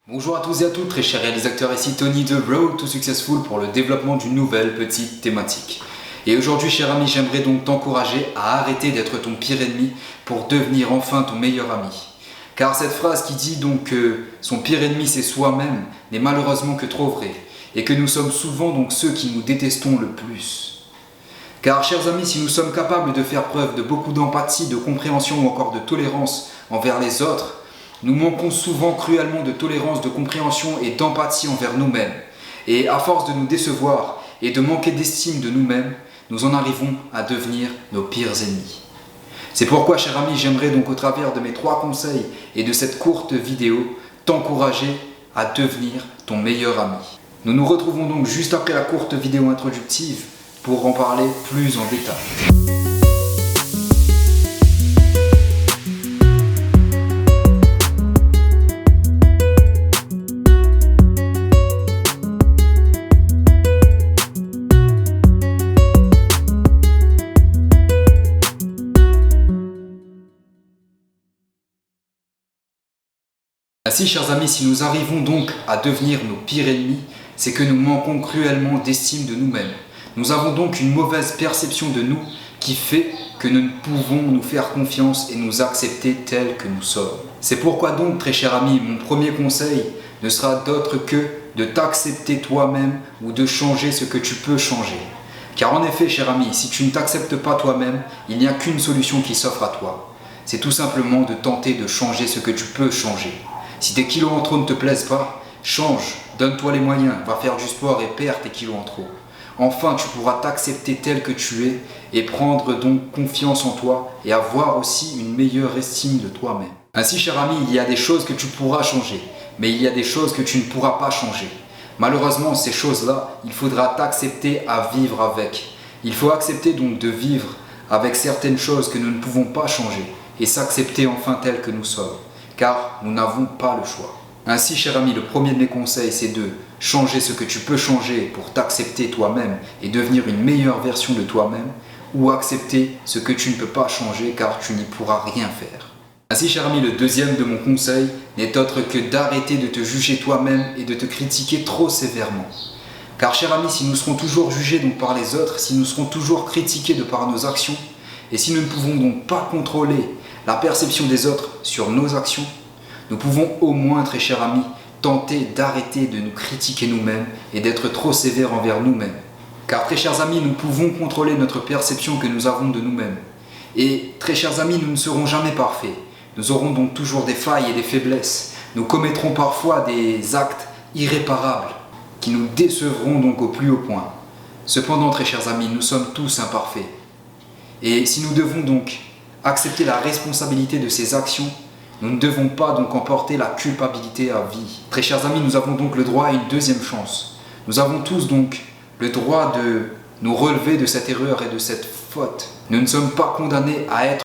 Bonjour à tous et à toutes, très chers réalisateurs, ici Tony de Road to Successful pour le développement d'une nouvelle petite thématique. Et aujourd'hui, cher ami, j'aimerais donc t'encourager à arrêter d'être ton pire ennemi pour devenir enfin ton meilleur ami. Car cette phrase qui dit donc que son pire ennemi c'est soi-même n'est malheureusement que trop vraie et que nous sommes souvent donc ceux qui nous détestons le plus. Car chers amis, si nous sommes capables de faire preuve de beaucoup d'empathie, de compréhension ou encore de tolérance envers les autres, nous manquons souvent cruellement de tolérance, de compréhension et d'empathie envers nous-mêmes. Et à force de nous décevoir et de manquer d'estime de nous-mêmes, nous en arrivons à devenir nos pires ennemis. C'est pourquoi, cher ami, j'aimerais donc au travers de mes 3 conseils et de cette courte vidéo, t'encourager à devenir ton meilleur ami. Nous nous retrouvons donc juste après la courte vidéo introductive pour en parler plus en détail. Ainsi, chers amis, si nous arrivons donc à devenir nos pires ennemis, c'est que nous manquons cruellement d'estime de nous-mêmes. Nous avons donc une mauvaise perception de nous qui fait que nous ne pouvons nous faire confiance et nous accepter tels que nous sommes. C'est pourquoi donc, très cher ami, mon premier conseil ne sera d'autre que de t'accepter toi-même ou de changer ce que tu peux changer. Car en effet, cher ami, si tu ne t'acceptes pas toi-même, il n'y a qu'une solution qui s'offre à toi. C'est tout simplement de tenter de changer ce que tu peux changer. Si tes kilos en trop ne te plaisent pas, change, donne-toi les moyens, va faire du sport et perds tes kilos en trop. Enfin, tu pourras t'accepter tel que tu es et prendre donc confiance en toi et avoir aussi une meilleure estime de toi-même. Ainsi, cher ami, il y a des choses que tu pourras changer, mais il y a des choses que tu ne pourras pas changer. Malheureusement, ces choses-là, il faudra t'accepter à vivre avec. Il faut accepter donc de vivre avec certaines choses que nous ne pouvons pas changer et s'accepter enfin tel que nous sommes. Car nous n'avons pas le choix. Ainsi, cher ami, le premier de mes conseils, c'est de changer ce que tu peux changer pour t'accepter toi-même et devenir une meilleure version de toi-même, ou accepter ce que tu ne peux pas changer car tu n'y pourras rien faire. Ainsi, cher ami, le deuxième de mon conseil n'est autre que d'arrêter de te juger toi-même et de te critiquer trop sévèrement. Car, cher ami, si nous serons toujours jugés donc par les autres, si nous serons toujours critiqués de par nos actions, et si nous ne pouvons donc pas contrôler la perception des autres sur nos actions, nous pouvons au moins, très cher ami, tenter d'arrêter de nous critiquer nous-mêmes et d'être trop sévères envers nous-mêmes. Car, très chers amis, nous pouvons contrôler notre perception que nous avons de nous-mêmes. Et, très chers amis, nous ne serons jamais parfaits. Nous aurons donc toujours des failles et des faiblesses. Nous commettrons parfois des actes irréparables qui nous décevront donc au plus haut point. Cependant, très chers amis, nous sommes tous imparfaits. Et si nous devons donc accepter la responsabilité de ces actions, nous ne devons pas donc emporter la culpabilité à vie. Très chers amis, nous avons donc le droit à une deuxième chance. Nous avons tous donc le droit de nous relever de cette erreur et de cette faute. Nous ne sommes pas condamnés à être